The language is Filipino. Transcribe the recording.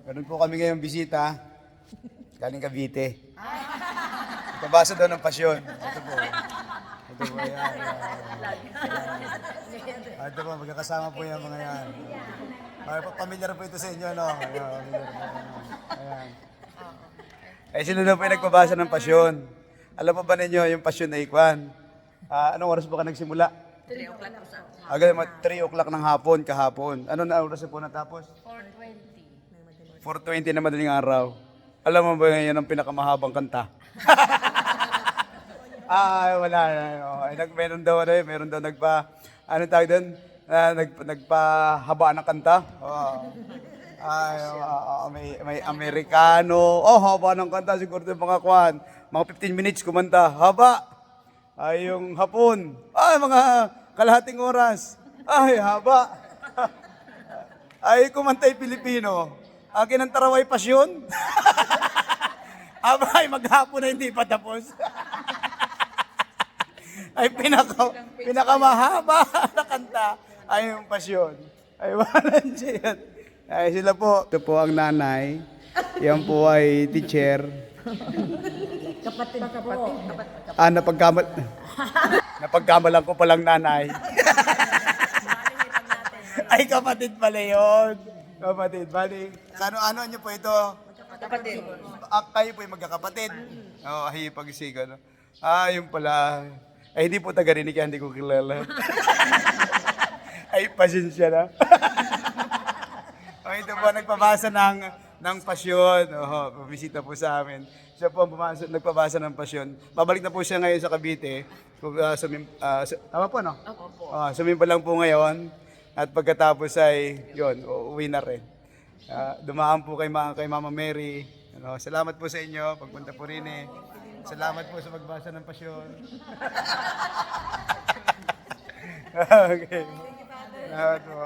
Meron po kami ngayong bisita. Galing Cavite. Pabasa daw ng pasyon. Ito po. Ito po, yan. Ito po, magkakasama po yung mga yan. Pamilyar po ito sa inyo, no? Ayan. Eh, sino na po yung nagpabasa ng pasyon? Alam po ba ninyo yung pasyon na ikwan? Anong oras po ka nagsimula? 3 o'clock po sa Agad, 3 o'clock ng hapon, kahapon. Ano na oras po natapos? 4:20. 4:20 na madaling araw. Alam mo ba yan ang pinakamahabang kanta? Wala. Meron daw, tawag doon? Nagpahaba ng kanta. May Amerikano. Haba ng kanta. Siguro yung mga kwan. Mga 15 minutes kumanta. Haba. Yung hapon. Mga kalahating oras. Haba. Kumantay Pilipino. Akin ang taraway pasyon. Maghapon na hindi pa tapos. Pinakamahaba na kanta ay yung pasyon. Walan siya yan. Sila po. Ito po ang nanay. Yan po ay teacher. Kapatid po. Napagkamalan ko palang nanay. Ay, kapatid pala yun. Kapatid, bali. Ano nyo po ito? Kapatid. Kayo po yung magkakapatid. Hipag-isiga. No? Yung pala. Hindi po taga-rinig, hindi ko kilala. Pasensya na. Ito po, nagpabasa ng pasyon. Bumisita po sa amin. Siya po ang nagpabasa ng pasyon. Babalik na po siya ngayon sa Cavite. Tama po, no? Opo. Sumimpa lang po ngayon. At pagkatapos ay, uuwi na rin. Dumaan po kay Mama Mary. Salamat po sa inyo. Pagpunta po rin eh. Salamat po sa magbasa ng pasyon. Okay. Salamat po.